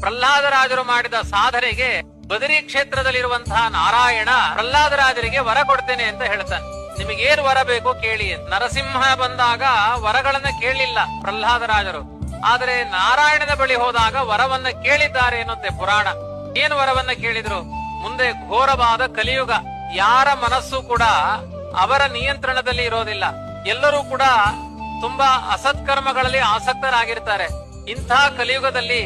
ಪ್ರಹ್ಲಾದರಾಜರು ಮಾಡಿದ ಸಾಧನೆಗೆ ಬದರಿ ಕ್ಷೇತ್ರದಲ್ಲಿರುವಂತಹ ನಾರಾಯಣ ಪ್ರಹ್ಲಾದರಾಜರಿಗೆ ವರ ಕೊಡ್ತೇನೆ ಅಂತ ಹೇಳ್ತಾನೆ. ನಿಮಗೇನು ವರ ಬೇಕು ಕೇಳಿ. ನರಸಿಂಹ ಬಂದಾಗ ವರಗಳನ್ನ ಕೇಳಲಿಲ್ಲ ಪ್ರಹ್ಲಾದರಾಜರು, ಆದರೆ ನಾರಾಯಣನ ಬಳಿ ಹೋದಾಗ ವರವನ್ನ ಕೇಳಿದ್ದಾರೆ ಎನ್ನುತ್ತೆ ಪುರಾಣ. ಏನು ವರವನ್ನ ಕೇಳಿದ್ರು? ಮುಂದೆ ಘೋರವಾದ ಕಲಿಯುಗ, ಯಾರ ಮನಸ್ಸು ಕೂಡ ಅವರ ನಿಯಂತ್ರಣದಲ್ಲಿ ಇರೋದಿಲ್ಲ. ಎಲ್ಲರೂ ಕೂಡ ತುಂಬಾ ಅಸತ್ಕರ್ಮಗಳಲ್ಲಿ ಆಸಕ್ತರಾಗಿರ್ತಾರೆ. ಇಂಥ ಕಲಿಯುಗದಲ್ಲಿ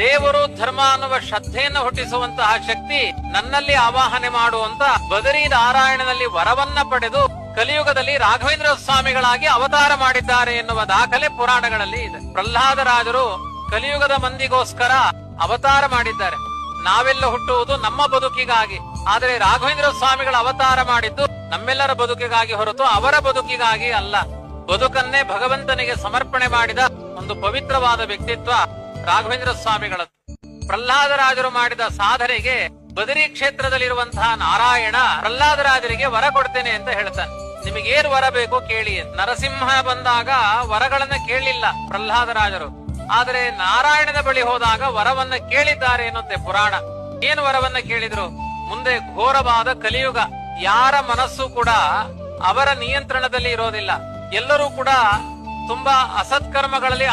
ದೇವರು ಧರ್ಮ ಅನ್ನುವ ಶ್ರದ್ಧೆಯನ್ನು ಹುಟ್ಟಿಸುವಂತಹ ಶಕ್ತಿ ನನ್ನಲ್ಲಿ ಆವಾಹನೆ ಮಾಡುವಂತ ಬದರಿ ನಾರಾಯಣನಲ್ಲಿ ವರವನ್ನ ಪಡೆದು ಕಲಿಯುಗದಲ್ಲಿ ರಾಘವೇಂದ್ರ ಸ್ವಾಮಿಗಳಾಗಿ ಅವತಾರ ಮಾಡಿದ್ದಾರೆ ಎನ್ನುವ ದಾಖಲೆ ಪುರಾಣಗಳಲ್ಲಿ ಇದೆ. ಪ್ರಹ್ಲಾದರಾಜರು ಕಲಿಯುಗದ ಮಂದಿಗೋಸ್ಕರ ಅವತಾರ ಮಾಡಿದ್ದಾರೆ. ನಾವೆಲ್ಲ ಹುಟ್ಟುವುದು ನಮ್ಮ ಬದುಕಿಗಾಗಿ, ಆದರೆ ರಾಘವೇಂದ್ರ ಸ್ವಾಮಿಗಳ ಅವತಾರ ಮಾಡಿದ್ದು ನಮ್ಮೆಲ್ಲರ ಬದುಕಿಗಾಗಿ ಹೊರತು ಅವರ ಬದುಕಿಗಾಗಿ ಅಲ್ಲ. ಬದುಕನ್ನೇ ಭಗವಂತನಿಗೆ ಸಮರ್ಪಣೆ ಮಾಡಿದ ಒಂದು ಪವಿತ್ರವಾದ ವ್ಯಕ್ತಿತ್ವ ರಾಘವೇಂದ್ರ ಸ್ವಾಮಿಗಳದ್ದು. ಪ್ರಹ್ಲಾದರಾಜರು ಮಾಡಿದ ಸಾಧನೆಗೆ ಬದರಿ ಕ್ಷೇತ್ರದಲ್ಲಿರುವಂತಹ ನಾರಾಯಣ ಪ್ರಹ್ಲಾದರಾಜರಿಗೆ ವರ ಕೊಡ್ತೇನೆ ಅಂತ ಹೇಳ್ತಾನೆ. ನಿಮಗೇನು ವರ ಬೇಕು ಕೇಳಿ. ನರಸಿಂಹ ಬಂದಾಗ ವರಗಳನ್ನ ಕೇಳಲಿಲ್ಲ ಪ್ರಹ್ಲಾದರಾಜರು, ಆದರೆ ನಾರಾಯಣನ ಬಳಿ ಹೋದಾಗ ವರವನ್ನ ಕೇಳಿದ್ದಾರೆ ಎನ್ನುತ್ತೆ ಪುರಾಣ. ಏನು ವರವನ್ನ ಕೇಳಿದ್ರು? ಮುಂದೆ ಘೋರವಾದ ಕಲಿಯುಗ, ಯಾರ ಮನಸ್ಸು ಕೂಡ ಅವರ ನಿಯಂತ್ರಣದಲ್ಲಿ ಇರೋದಿಲ್ಲ. ಎಲ್ಲರೂ ಕೂಡ ತುಂಬಾ ಅಸತ್ಕರ್ಮಗಳಲ್ಲಿ